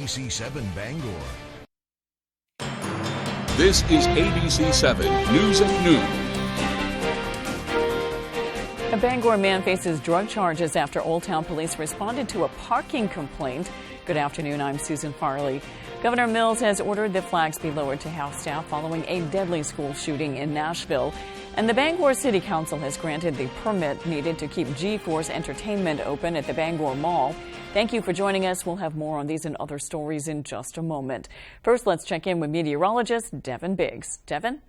ABC7 Bangor. This is ABC7 News at Noon. A Bangor man faces drug charges after Old Town Police responded to a parking complaint. Good afternoon, I'm Susan Farley. Governor Mills has ordered the flags be lowered to House staff following a deadly school shooting in Nashville. And the Bangor City Council has granted the permit needed to keep G-Force Entertainment open at the Bangor Mall. Thank you for joining us. We'll have more on these and other stories in just a moment. First, let's check in with meteorologist Devin Biggs. Devin?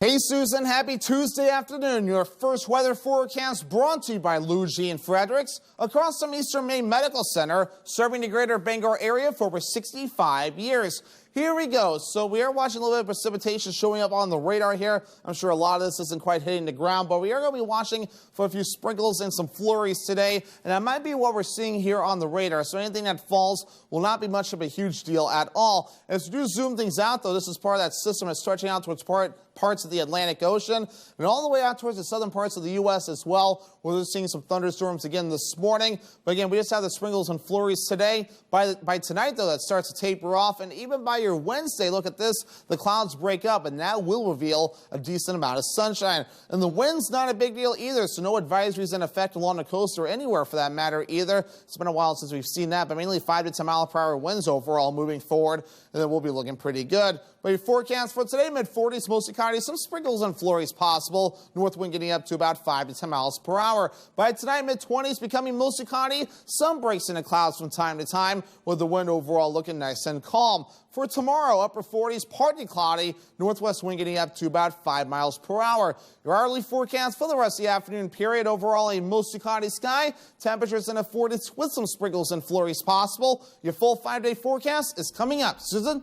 Hey Susan, happy Tuesday afternoon. Your first weather forecast brought to you by Luigi and Fredericks across from Eastern Maine Medical Center, serving the greater Bangor area for over 65 years. Here we go. So we are watching a little bit of precipitation showing up on the radar here. I'm sure a lot of this isn't quite hitting the ground, but we are going to be watching for a few sprinkles and some flurries today. And that might be what we're seeing here on the radar. So anything that falls will not be much of a huge deal at all. As we do zoom things out, though, this is part of that system that's stretching out towards parts of the Atlantic Ocean and all the way out towards the southern parts of the U.S. as well. We're seeing some thunderstorms again this morning. But again, we just have the sprinkles and flurries today. By tonight, though, that starts to taper off. And even by your Wednesday, look at this, the clouds break up, and that will reveal a decent amount of sunshine. And the wind's not a big deal either, so no advisories in effect along the coast or anywhere for that matter either. It's been a while since we've seen that, but mainly 5 to 10 mile per hour winds overall moving forward, and then we'll be looking pretty good. But your forecast for today, mid-40s, mostly cloudy, some sprinkles and flurries possible. North wind getting up to about 5 to 10 miles per hour. By tonight, mid-20s, becoming mostly cloudy, some breaks into clouds from time to time, with the wind overall looking nice and calm. For tomorrow, upper 40s, partly cloudy, northwest wind getting up to about 5 miles per hour. Your hourly forecast for the rest of the afternoon period, overall a mostly cloudy sky, temperatures in the 40s with some sprinkles and flurries possible. Your full 5-day forecast is coming up. Susan?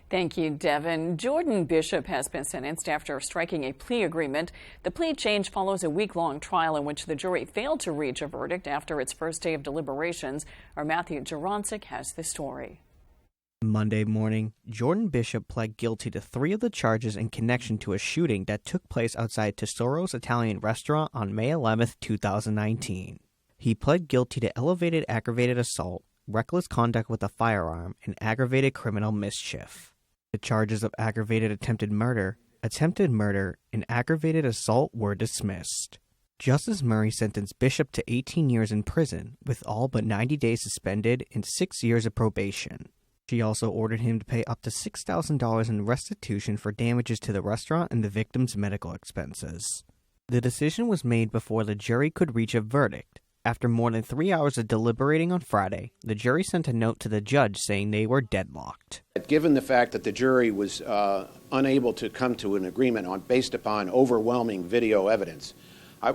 Thank you, Devin. Jordan Bishop has been sentenced after striking a plea agreement. The plea change follows a week-long trial in which the jury failed to reach a verdict after its first day of deliberations. Our Matthew Jurancic has the story. Monday morning, Jordan Bishop pled guilty to 3 of the charges in connection to a shooting that took place outside Tesoro's Italian restaurant on May 11, 2019. He pled guilty to elevated aggravated assault, reckless conduct with a firearm, and aggravated criminal mischief. The charges of aggravated attempted murder, and aggravated assault were dismissed. Justice Murray sentenced Bishop to 18 years in prison, with all but 90 days suspended and 6 years of probation. She also ordered him to pay up to $6,000 in restitution for damages to the restaurant and the victim's medical expenses. The decision was made before the jury could reach a verdict. After more than 3 hours of deliberating on Friday, the jury sent a note to the judge saying they were deadlocked. Given the fact that the jury was unable to come to an agreement based upon overwhelming video evidence,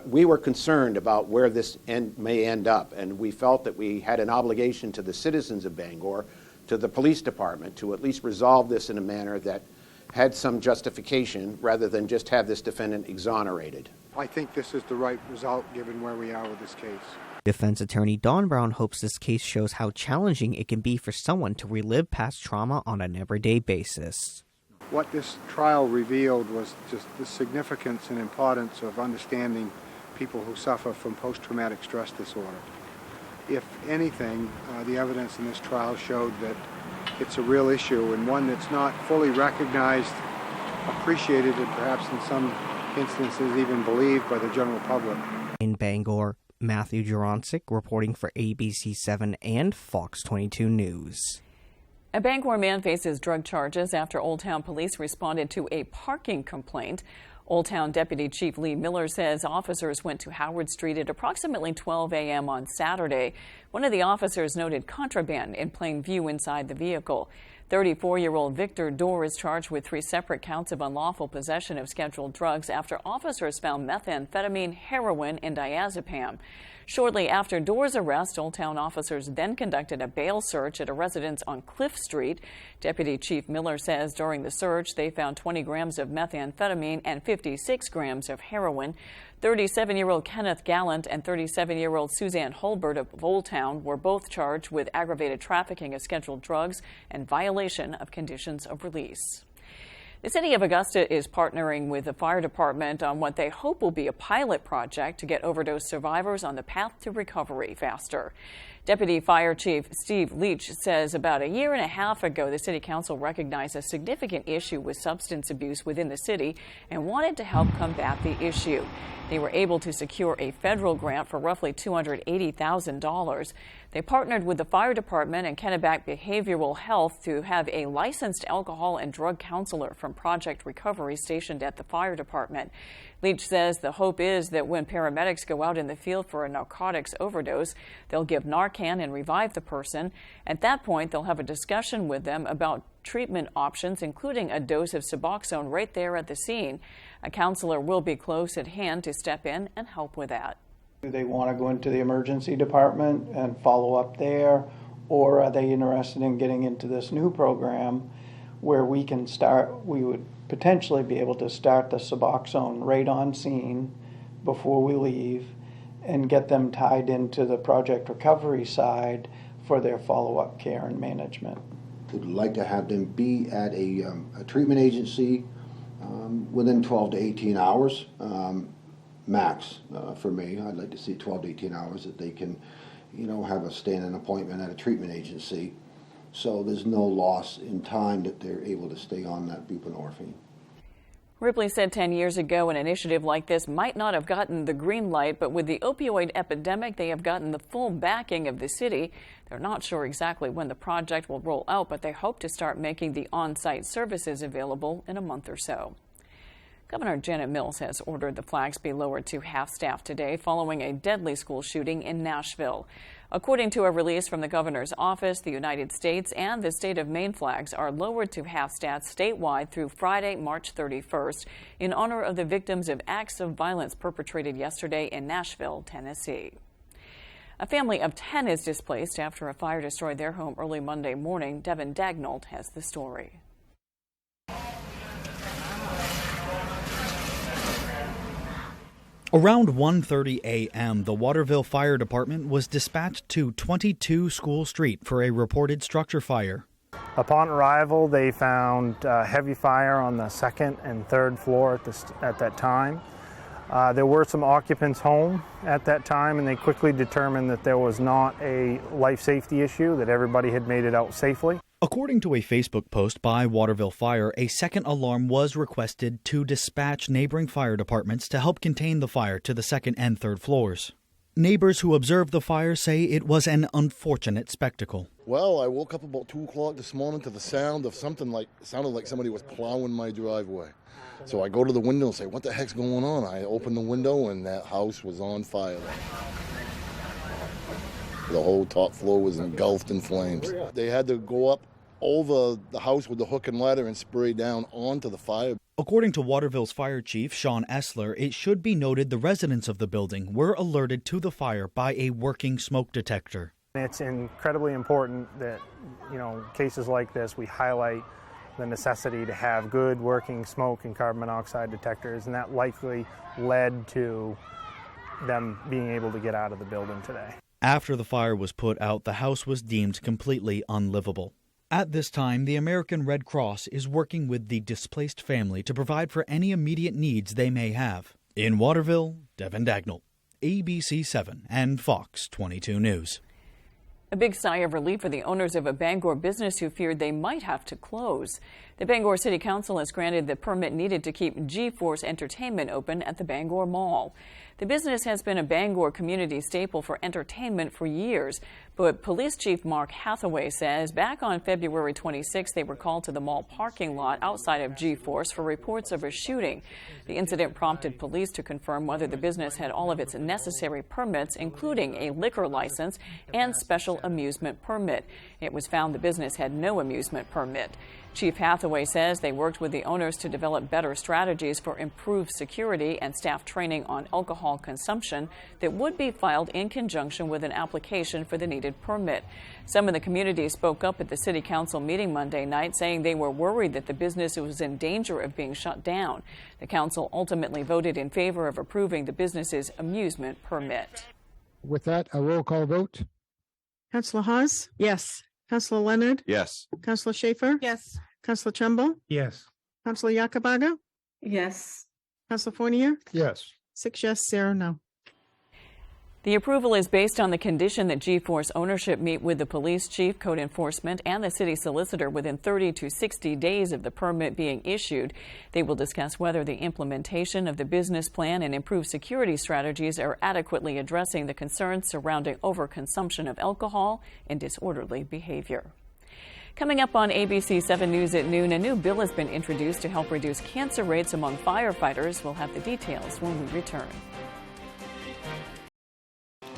we were concerned about where this may end up, and we felt that we had an obligation to the citizens of Bangor, to the police department, to at least resolve this in a manner that had some justification rather than just have this defendant exonerated. I think this is the right result given where we are with this case. Defense attorney Don Brown hopes this case shows how challenging it can be for someone to relive past trauma on an everyday basis. What this trial revealed was just the significance and importance of understanding people who suffer from post-traumatic stress disorder. If anything, the evidence in this trial showed that it's a real issue and one that's not fully recognized, appreciated, and perhaps in some instances even believed by the general public. In Bangor, Matthew Jurancic reporting for ABC7 and Fox 22 News. A Bangor man faces drug charges after Old Town Police responded to a parking complaint. Old Town Deputy Chief Lee Miller says officers went to Howard Street at approximately 12 a.m. on Saturday. One of the officers noted contraband in plain view inside the vehicle. 34-year-old Victor Dorr is charged with 3 separate counts of unlawful possession of scheduled drugs after officers found methamphetamine, heroin, and diazepam. Shortly after Dorr's arrest, Old Town officers then conducted a bail search at a residence on Cliff Street. Deputy Chief Miller says during the search they found 20 grams of methamphetamine and 56 grams of heroin. 37-year-old Kenneth Gallant and 37-year-old Suzanne Holbert of Old Town were both charged with aggravated trafficking of scheduled drugs and violation of conditions of release. The city of Augusta is partnering with the fire department on what they hope will be a pilot project to get overdose survivors on the path to recovery faster. Deputy Fire Chief Steve Leach says about a year and a half ago, the City Council recognized a significant issue with substance abuse within the city and wanted to help combat the issue. They were able to secure a federal grant for roughly $280,000. They partnered with the fire department and Kennebec Behavioral Health to have a licensed alcohol and drug counselor from Project Recovery stationed at the fire department. Leach says the hope is that when paramedics go out in the field for a narcotics overdose, they'll give Narcan and revive the person. At that point, they'll have a discussion with them about treatment options, including a dose of Suboxone right there at the scene. A counselor will be close at hand to step in and help with that. Do they want to go into the emergency department and follow up there, or are they interested in getting into this new program where we would potentially be able to start the Suboxone right on scene before we leave and get them tied into the Project Recovery side for their follow-up care and management. Would like to have them be at a treatment agency within 12 to 18 hours max. For me, I'd like to see 12 to 18 hours that they can, have a standing appointment at a treatment agency, so there's no loss in time that they're able to stay on that buprenorphine. Ripley said 10 years ago an initiative like this might not have gotten the green light, but with the opioid epidemic, they have gotten the full backing of the city. They're not sure exactly when the project will roll out, but they hope to start making the on-site services available in a month or so. Governor Janet Mills has ordered the flags be lowered to half-staff today following a deadly school shooting in Nashville. According to a release from the governor's office, the United States and the state of Maine flags are lowered to half-staff statewide through Friday, March 31st, in honor of the victims of acts of violence perpetrated yesterday in Nashville, Tennessee. A family of 10 is displaced after a fire destroyed their home early Monday morning. Devin Dagnold has the story. Around 1:30 a.m., the Waterville Fire Department was dispatched to 22 School Street for a reported structure fire. Upon arrival, they found heavy fire on the second and third floor at that time. There were some occupants home at that time, and they quickly determined that there was not a life safety issue, that everybody had made it out safely. According to a Facebook post by Waterville Fire, a second alarm was requested to dispatch neighboring fire departments to help contain the fire to the second and third floors. Neighbors who observed the fire say it was an unfortunate spectacle. Well, I woke up about 2 o'clock this morning to the sound of something sounded like somebody was plowing my driveway. So I go to the window and say, what the heck's going on? I open the window and that house was on fire. The whole top floor was engulfed in flames. They had to go up over the house with the hook and ladder and spray down onto the fire. According to Waterville's fire chief, Sean Essler, it should be noted the residents of the building were alerted to the fire by a working smoke detector. It's incredibly important that, cases like this, we highlight the necessity to have good working smoke and carbon monoxide detectors, and that likely led to them being able to get out of the building today. After the fire was put out, the house was deemed completely unlivable. At this time, the American Red Cross is working with the displaced family to provide for any immediate needs they may have. In Waterville, Devin Dagnall, ABC 7 and Fox 22 News. A big sigh of relief for the owners of a Bangor business who feared they might have to close. The Bangor City Council has granted the permit needed to keep G-Force Entertainment open at the Bangor Mall. The business has been a Bangor community staple for entertainment for years, but Police Chief Mark Hathaway says back on February 26 they were called to the mall parking lot outside of G-Force for reports of a shooting. The incident prompted police to confirm whether the business had all of its necessary permits, including a liquor license and special amusement permit. It was found the business had no amusement permit. Chief Hathaway says they worked with the owners to develop better strategies for improved security and staff training on alcohol consumption that would be filed in conjunction with an application for the needed permit. Some in the community spoke up at the City Council meeting Monday night, saying they were worried that the business was in danger of being shut down. The council ultimately voted in favor of approving the business's amusement permit. With that, a roll call vote. Councillor Hawes? Yes. Councillor Leonard? Yes. Councillor Schaefer? Yes. Councillor Trumbull? Yes. Counselor Yakabaga? Yes. Counselor Fournier? Yes. 6 yes, 0 no. The approval is based on the condition that G-Force ownership meet with the police chief, code enforcement, and the city solicitor within 30 to 60 days of the permit being issued. They will discuss whether the implementation of the business plan and improved security strategies are adequately addressing the concerns surrounding overconsumption of alcohol and disorderly behavior. Coming up on ABC 7 News at noon, a new bill has been introduced to help reduce cancer rates among firefighters. We'll have the details when we return.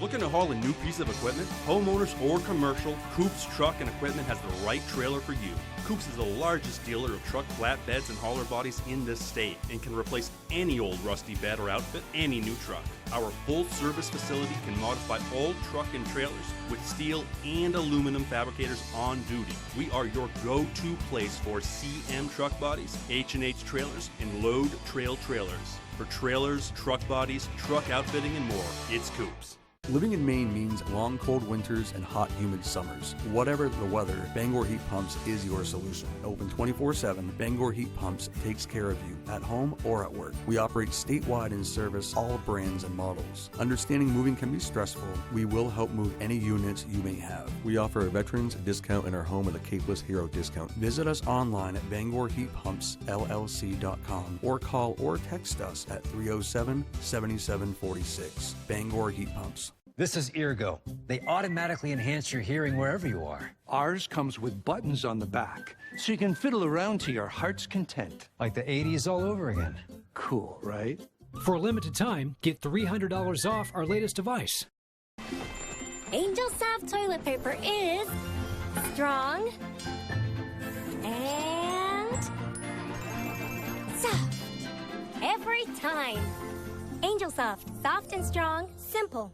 Looking to haul a new piece of equipment? Homeowners or commercial, Coops Truck and Equipment has the right trailer for you. Coops is the largest dealer of truck flatbeds and hauler bodies in this state and can replace any old rusty bed or outfit any new truck. Our full-service facility can modify all truck and trailers with steel and aluminum fabricators on duty. We are your go-to place for CM truck bodies, H&H trailers, and load trail trailers. For trailers, truck bodies, truck outfitting, and more, it's Coops. Living in Maine means long, cold winters and hot, humid summers. Whatever the weather, Bangor Heat Pumps is your solution. Open 24/7, Bangor Heat Pumps takes care of you at home or at work. We operate statewide and service all brands and models. Understanding moving can be stressful. We will help move any units you may have. We offer a veterans discount in our home with a Capeless Hero discount. Visit us online at BangorHeatPumpsLLC.com or call or text us at 307-7746. Bangor Heat Pumps. This is Eargo. They automatically enhance your hearing wherever you are. Ours comes with buttons on the back, so you can fiddle around to your heart's content. Like the 80s all over again. Cool, right? For a limited time, get $300 off our latest device. Angel Soft toilet paper is strong and soft every time. Angel Soft, soft and strong, simple.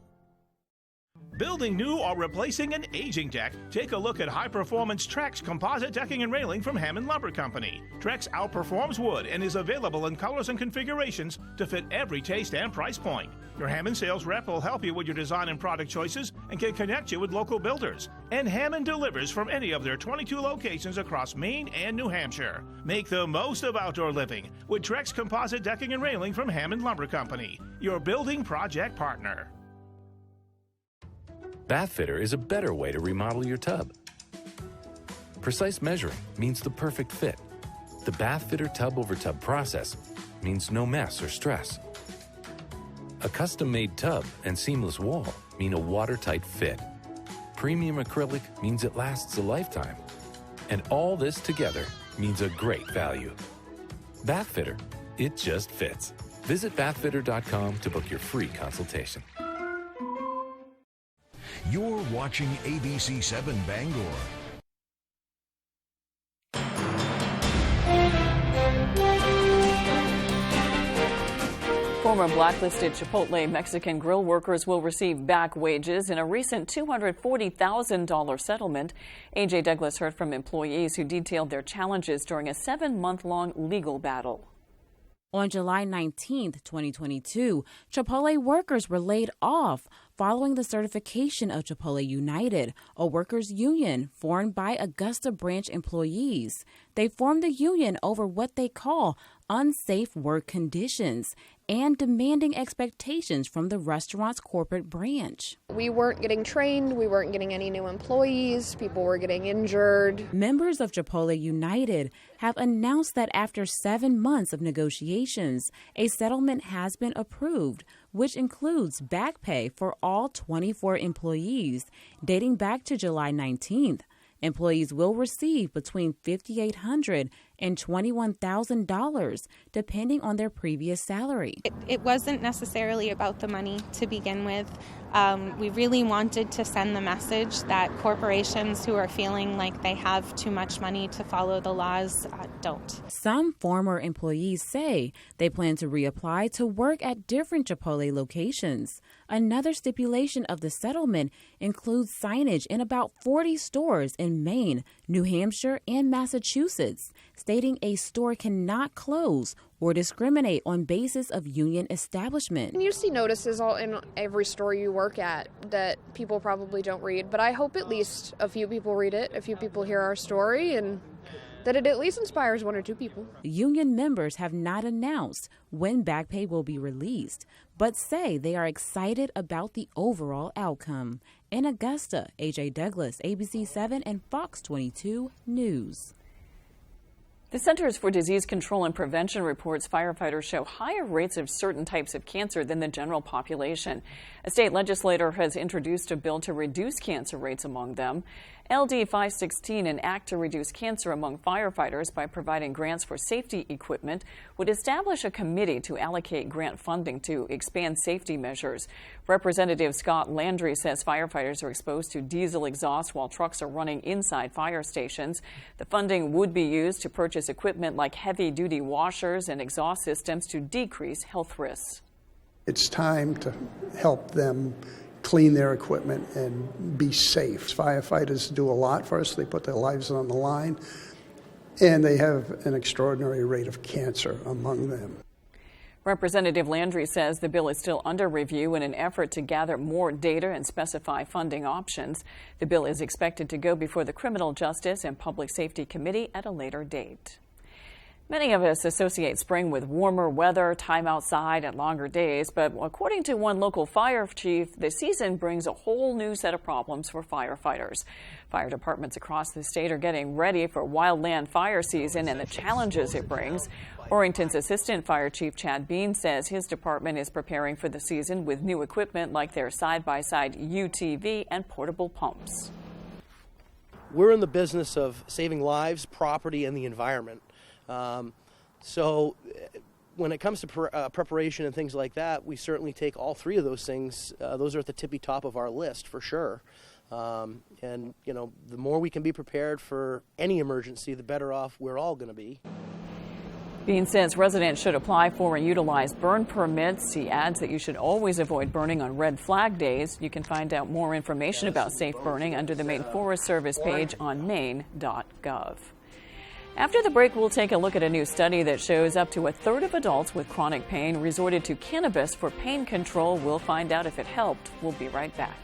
Building new or replacing an aging deck? Take a look at high-performance Trex composite decking and railing from Hammond Lumber Company. Trex outperforms wood and is available in colors and configurations to fit every taste and price point. Your Hammond sales rep will help you with your design and product choices and can connect you with local builders. And Hammond delivers from any of their 22 locations across Maine and New Hampshire. Make the most of outdoor living with Trex composite decking and railing from Hammond Lumber Company, your building project partner. Bathfitter is a better way to remodel your tub. Precise measuring means the perfect fit. The Bathfitter tub-over-tub process means no mess or stress. A custom-made tub and seamless wall mean a watertight fit. Premium acrylic means it lasts a lifetime. And all this together means a great value. Bathfitter, it just fits. Visit bathfitter.com to book your free consultation. You're watching ABC 7 Bangor. Former blacklisted Chipotle Mexican grill workers will receive back wages in a recent $240,000 settlement. A.J. Douglas heard from employees who detailed their challenges during a 7-month-long legal battle. On July 19, 2022, Chipotle workers were laid off following the certification of Chipotle United, a workers' union formed by Augusta branch employees. They formed the union over what they call unsafe work conditions and demanding expectations from the restaurant's corporate branch. We weren't getting trained, we weren't getting any new employees, people were getting injured. Members of Chipotle United have announced that after 7 months of negotiations, a settlement has been approved, which includes back pay for all 24 employees dating back to July 19th. Employees will receive between $5,800 and $21,000, depending on their previous salary. It wasn't necessarily about the money to begin with. We really wanted to send the message that corporations who are feeling like they have too much money to follow the laws don't. Some former employees say they plan to reapply to work at different Chipotle locations. Another stipulation of the settlement includes signage in about 40 stores in Maine, New Hampshire, and Massachusetts, stating a store cannot close or discriminate on basis of union establishment. You see notices all in every store you work at that people probably don't read, but I hope at least a few people read it, a few people hear our story, and that it at least inspires one or two people. Union members have not announced when back pay will be released, but say they are excited about the overall outcome. In Augusta, A.J. Douglas, ABC 7 and Fox 22 News. The Centers for Disease Control and Prevention reports firefighters show higher rates of certain types of cancer than the general population. A state legislator has introduced a bill to reduce cancer rates among them. LD 516, an act to reduce cancer among firefighters by providing grants for safety equipment, would establish a committee to allocate grant funding to expand safety measures. Representative Scott Landry says firefighters are exposed to diesel exhaust while trucks are running inside fire stations. The funding would be used to purchase equipment like heavy-duty washers and exhaust systems to decrease health risks. It's time to help them clean their equipment and be safe. Firefighters do a lot for us. They put their lives on the line, and they have an extraordinary rate of cancer among them. Representative Landry says the bill is still under review in an effort to gather more data and specify funding options. The bill is expected to go before the Criminal Justice and Public Safety Committee at a later date. Many of us associate spring with warmer weather, time outside, and longer days, but according to one local fire chief, the season brings a whole new set of problems for firefighters. Fire departments across the state are getting ready for wildland fire season and the challenges it brings. Orrington's Assistant Fire Chief Chad Bean says his department is preparing for the season with new equipment like their side-by-side UTV and portable pumps. We're in the business of saving lives, property, and the environment. So when it comes to preparation and things like that, we certainly take all three of those things. Those are at the tippy top of our list for sure. And, you know, the more we can be prepared for any emergency, the better off we're all going to be. Bean says residents should apply for and utilize burn permits. He adds that you should always avoid burning on red flag days. You can find out more information about safe burning under the Maine Forest Service page on maine.gov. After the break, we'll take a look at a new study that shows up to a third of adults with chronic pain resorted to cannabis for pain control. We'll find out if it helped. We'll be right back.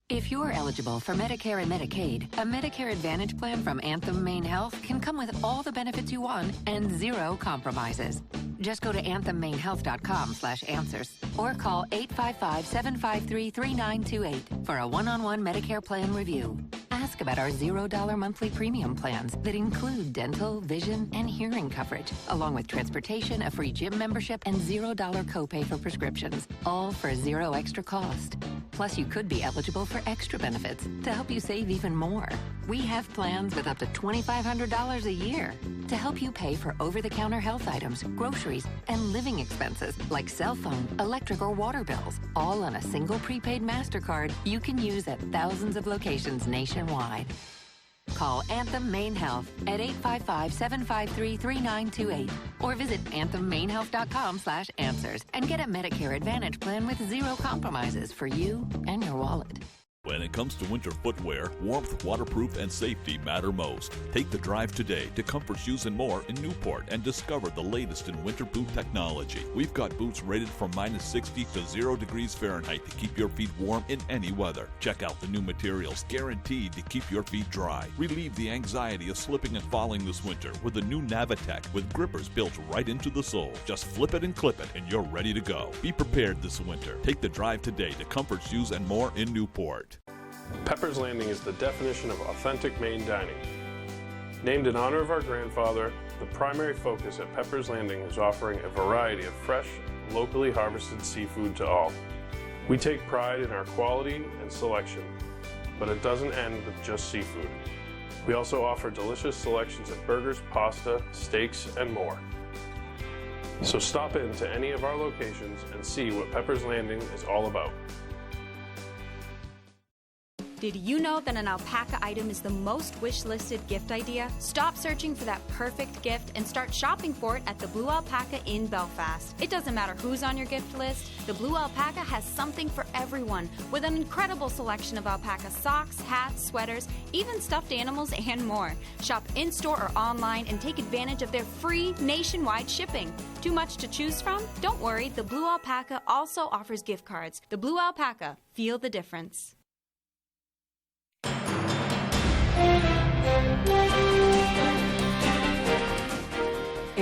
If you're eligible for Medicare and Medicaid, a Medicare Advantage plan from Anthem Maine Health can come with all the benefits you want and zero compromises. Just go to anthemmainehealth.com/answers or call 855-753-3928 for a one-on-one Medicare plan review. Ask about our $0 monthly premium plans that include dental, vision, and hearing coverage, along with transportation, a free gym membership, and $0 copay for prescriptions, all for zero extra cost. Plus, you could be eligible for extra benefits to help you save even more. We have plans with up to $2,500 a year to help you pay for over-the-counter health items, groceries, and living expenses like cell phone, electric, or water bills, all on a single prepaid MasterCard you can use at thousands of locations nationwide. Call Anthem Maine Health at 855-753-3928 or visit anthemmainehealth.com/answers and get a Medicare Advantage plan with zero compromises for you and your wallet. When it comes to winter footwear, warmth, waterproof, and safety matter most. Take the drive today to Comfort Shoes and More in Newport and discover the latest in winter boot technology. We've got boots rated from -60 to 0 degrees Fahrenheit to keep your feet warm in any weather. Check out the new materials guaranteed to keep your feet dry. Relieve the anxiety of slipping and falling this winter with the new Navitech with grippers built right into the sole. Just flip it and clip it and you're ready to go. Be prepared this winter. Take the drive today to Comfort Shoes and More in Newport. Pepper's Landing is the definition of authentic Maine dining. Named in honor of our grandfather, the primary focus at Pepper's Landing is offering a variety of fresh, locally harvested seafood to all. We take pride in our quality and selection, but it doesn't end with just seafood. We also offer delicious selections of burgers, pasta, steaks, and more. So stop in to any of our locations and see what Pepper's Landing is all about. Did you know that an alpaca item is the most wish-listed gift idea? Stop searching for that perfect gift and start shopping for it at the Blue Alpaca in Belfast. It doesn't matter who's on your gift list, the Blue Alpaca has something for everyone with an incredible selection of alpaca socks, hats, sweaters, even stuffed animals, and more. Shop in-store or online and take advantage of their free nationwide shipping. Too much to choose from? Don't worry, the Blue Alpaca also offers gift cards. The Blue Alpaca, feel the difference.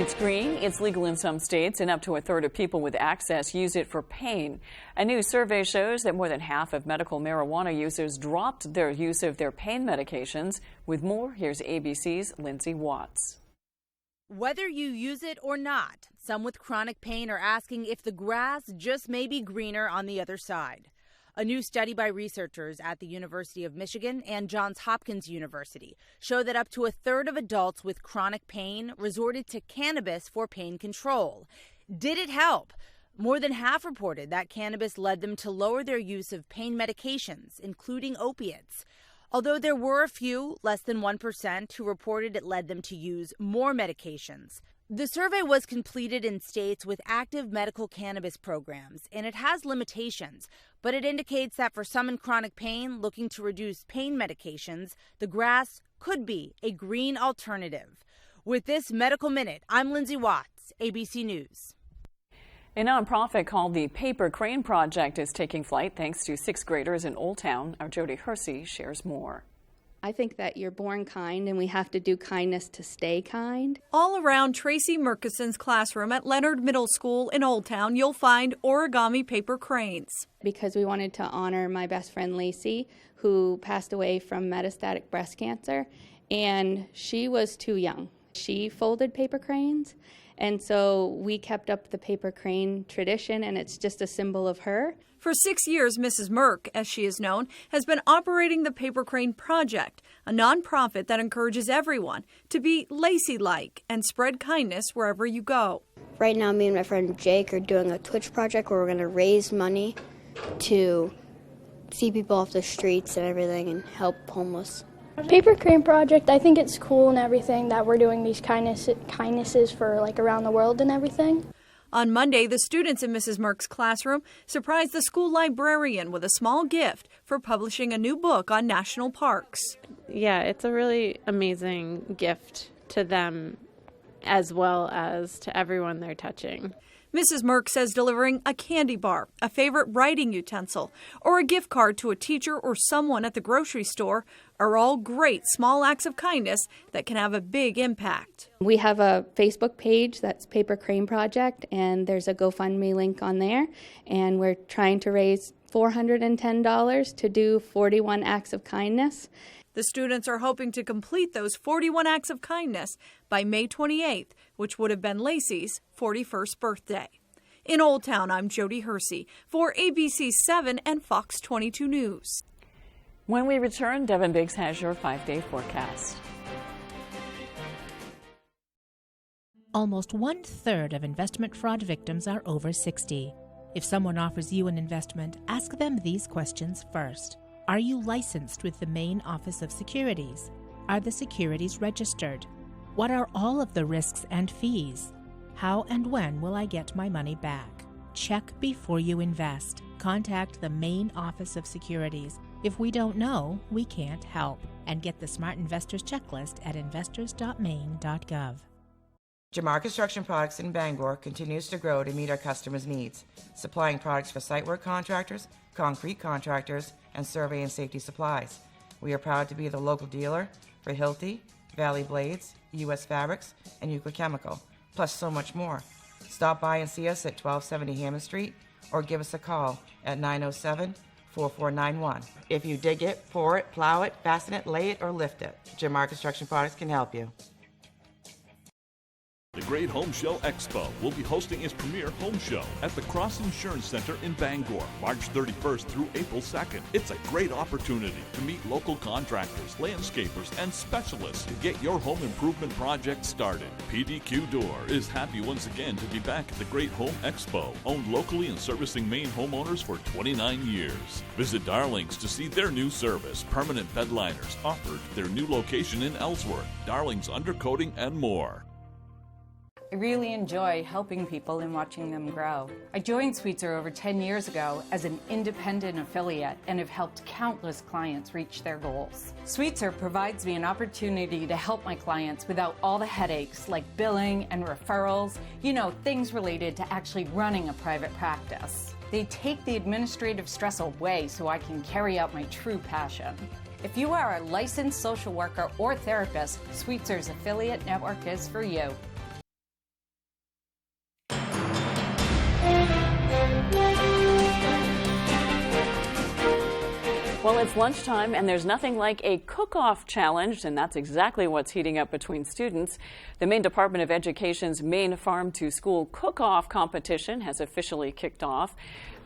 It's green, it's legal in some states, and up to a third of people with access use it for pain. A new survey shows that more than half of medical marijuana users dropped their use of their pain medications. With more, here's ABC's Lindsay Watts. Whether you use it or not, some with chronic pain are asking if the grass just may be greener on the other side. A new study by researchers at the University of Michigan and Johns Hopkins University showed that up to a third of adults with chronic pain resorted to cannabis for pain control. Did it help? More than half reported that cannabis led them to lower their use of pain medications, including opiates. Although there were a few, less than 1%, who reported it led them to use more medications. The survey was completed in states with active medical cannabis programs, and it has limitations, but it indicates that for some in chronic pain looking to reduce pain medications, the grass could be a green alternative. With this Medical Minute, I'm Lindsay Watts, ABC News. A nonprofit called the Paper Crane Project is taking flight thanks to sixth graders in Old Town. Our Jody Hersey shares more. I think that you're born kind and we have to do kindness to stay kind. All around Tracy Murkison's classroom at Leonard Middle School in Old Town, you'll find origami paper cranes. Because we wanted to honor my best friend Lacey, who passed away from metastatic breast cancer, and she was too young. She folded paper cranes, and so we kept up the paper crane tradition, and it's just a symbol of her. For 6 years, Mrs. Merck, as she is known, has been operating the Paper Crane Project, a nonprofit that encourages everyone to be Lacey-like and spread kindness wherever you go. Right now, me and my friend Jake are doing a Twitch project where we're going to raise money to see people off the streets and everything and help homeless. Paper Crane Project, I think it's cool and everything that we're doing these kindnesses for like around the world and everything. On Monday, the students in Mrs. Merck's classroom surprised the school librarian with a small gift for publishing a new book on national parks. Yeah, it's a really amazing gift to them as well as to everyone they're touching. Mrs. Merck says delivering a candy bar, a favorite writing utensil, or a gift card to a teacher or someone at the grocery store are all great small acts of kindness that can have a big impact. We have a Facebook page that's Paper Crane Project, and there's a GoFundMe link on there, and we're trying to raise $410 to do 41 acts of kindness. The students are hoping to complete those 41 acts of kindness by May 28th, which would have been Lacey's 41st birthday. In Old Town, I'm Jody Hersey for ABC 7 and Fox 22 News. When we return, Devin Biggs has your 5-day forecast. Almost 1/3 of investment fraud victims are over 60. If someone offers you an investment, ask them these questions first. Are you licensed with the Maine Office of Securities? Are the securities registered? What are all of the risks and fees? How and when will I get my money back? Check before you invest. Contact the Maine Office of Securities. If we don't know, we can't help. And get the Smart Investors Checklist at investors.maine.gov. Jamar Construction Products in Bangor continues to grow to meet our customers' needs, supplying products for site work contractors, concrete contractors, and survey and safety supplies. We are proud to be the local dealer for Hilti, Valley Blades, U.S. Fabrics, and Euclid Chemical, plus so much more. Stop by and see us at 1270 Hammond Street or give us a call at 907-4491. If you dig it, pour it, plow it, fasten it, lay it, or lift it, Jamar Construction Products can help you. The Great Home Show Expo will be hosting its premier home show at the Cross Insurance Center in Bangor, March 31st through April 2nd. It's a great opportunity to meet local contractors, landscapers, and specialists to get your home improvement project started. PDQ Door is happy once again to be back at the Great Home Expo, owned locally and servicing Maine homeowners for 29 years. Visit Darlings to see their new service, permanent bed liners, offered their new location in Ellsworth, Darlings Undercoating, and more. I really enjoy helping people and watching them grow. I joined Sweetser over 10 years ago as an independent affiliate and have helped countless clients reach their goals. Sweetser provides me an opportunity to help my clients without all the headaches like billing and referrals, things related to actually running a private practice. They take the administrative stress away so I can carry out my true passion. If you are a licensed social worker or therapist, Sweetser's affiliate network is for you. Well, it's lunchtime and there's nothing like a cook-off challenge, and that's exactly what's heating up between students. The Maine Department of Education's Maine Farm to School cook-off competition has officially kicked off.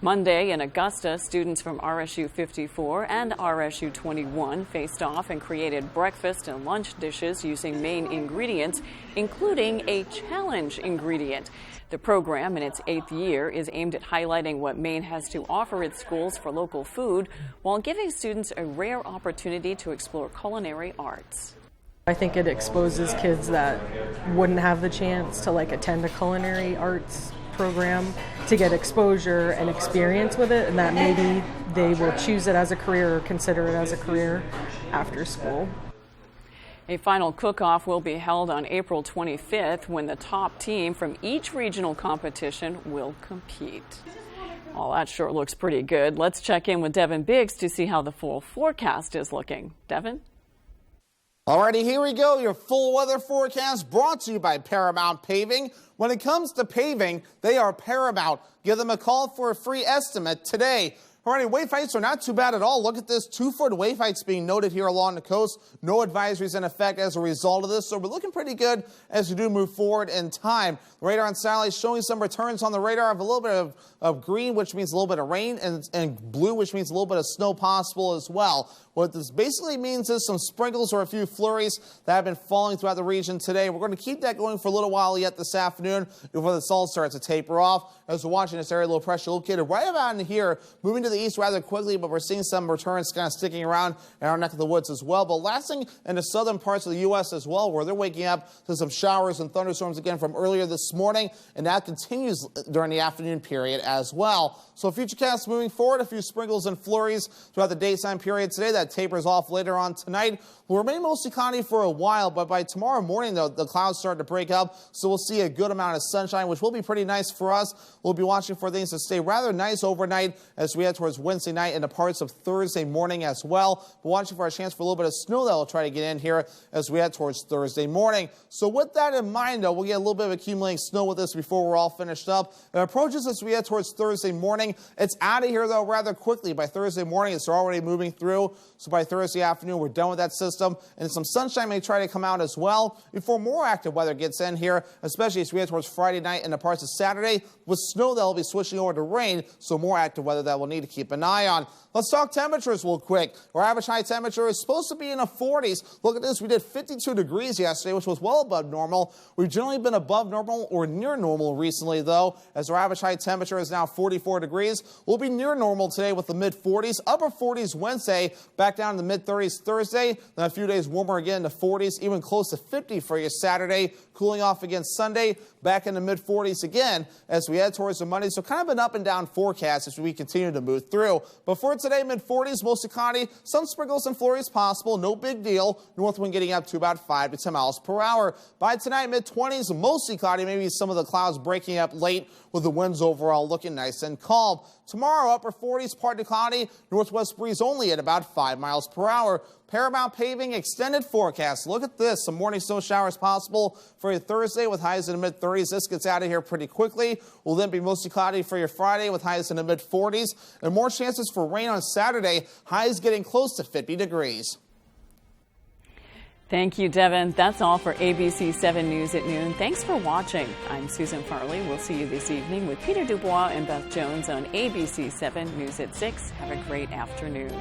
Monday in Augusta, students from RSU 54 and RSU 21 faced off and created breakfast and lunch dishes using Maine ingredients, including a challenge ingredient. The program, in its 8th year, is aimed at highlighting what Maine has to offer its schools for local food while giving students a rare opportunity to explore culinary arts. I think it exposes kids that wouldn't have the chance to attend a culinary arts program to get exposure and experience with it, and that maybe they will choose it as a career or consider it as a career after school. A final cook-off will be held on April 25th when the top team from each regional competition will compete. Well, that sure looks pretty good. Let's check in with Devin Biggs to see how the full forecast is looking. Devin? Alrighty, here we go. Your full weather forecast brought to you by Paramount Paving. When it comes to paving, they are paramount. Give them a call for a free estimate today. Alrighty, wave heights are not too bad at all. Look at this, 2-foot wave heights being noted here along the coast. No advisories in effect as a result of this, so we're looking pretty good as we do move forward in time. The radar on satellite showing some returns on the radar of a little bit of green, which means a little bit of rain, and blue, which means a little bit of snow possible as well. What this basically means is some sprinkles or a few flurries that have been falling throughout the region today. We're going to keep that going for a little while yet this afternoon before the sun starts to taper off. As we're watching this area, low pressure located right about in here, moving to the east rather quickly, but we're seeing some returns kind of sticking around in our neck of the woods as well. But lasting in the southern parts of the U.S. as well, where they're waking up to some showers and thunderstorms again from earlier this morning, and that continues during the afternoon period as well. So futurecast moving forward, a few sprinkles and flurries throughout the daytime period today. That tapers off later on tonight. Will remain mostly cloudy for a while, but by tomorrow morning, though, the clouds start to break up, so we'll see a good amount of sunshine, which will be pretty nice for us. We'll be watching for things to stay rather nice overnight as we head towards Wednesday night and the parts of Thursday morning as well. We're watching for a chance for a little bit of snow that will try to get in here as we head towards Thursday morning. So with that in mind, though, we'll get a little bit of accumulating snow with this before we're all finished up. It approaches as we head towards Thursday morning. It's out of here, though, rather quickly. By Thursday morning, it's already moving through. So by Thursday afternoon, we're done with that system. And some sunshine may try to come out as well before more active weather gets in here, especially as we head towards Friday night and the parts of Saturday with snow that will be switching over to rain. So more active weather that we'll need to keep an eye on. Let's talk temperatures real quick. Our average high temperature is supposed to be in the 40s. Look at this. We did 52 degrees yesterday, which was well above normal. We've generally been above normal or near normal recently, though, as our average high temperature is now 44 degrees. We'll be near normal today with the mid-40s, upper 40s Wednesday, back down to the mid-30s Thursday, then a few days warmer again in the 40s, even close to 50 for you Saturday, cooling off again Sunday, back in the mid-40s again as we head towards the Monday. So kind of an up and down forecast as we continue to move through. But for today, mid-40s, mostly cloudy, some sprinkles and flurries possible, no big deal. North wind getting up to about 5 to 10 miles per hour. By tonight, mid-20s, mostly cloudy, maybe some of the clouds breaking up late with the winds overall looking nice and calm. Tomorrow, upper 40s, partly cloudy, northwest breeze only at about 5 miles per hour. Paramount Paving extended forecast. Look at this. Some morning snow showers possible for your Thursday with highs in the mid-30s. This gets out of here pretty quickly. Will then be mostly cloudy for your Friday with highs in the mid-40s. And more chances for rain on Saturday. Highs getting close to 50 degrees. Thank you, Devin. That's all for ABC 7 News at noon. Thanks for watching. I'm Susan Farley. We'll see you this evening with Peter Dubois and Beth Jones on ABC 7 News at 6. Have a great afternoon.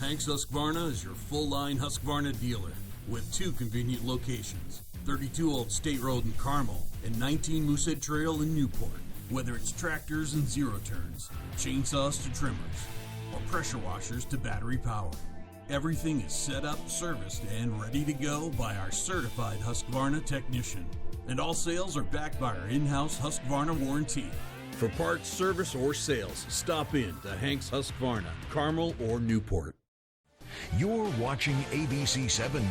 Hanks Husqvarna is your full-line Husqvarna dealer with 2 convenient locations, 32 Old State Road in Carmel and 19 Moosehead Trail in Newport. Whether it's tractors and zero-turns, chainsaws to trimmers, or pressure washers to battery power, everything is set up, serviced, and ready to go by our certified Husqvarna technician. And all sales are backed by our in-house Husqvarna warranty. For parts, service, or sales, stop in to Hank's Husqvarna, Carmel, or Newport. You're watching ABC 7.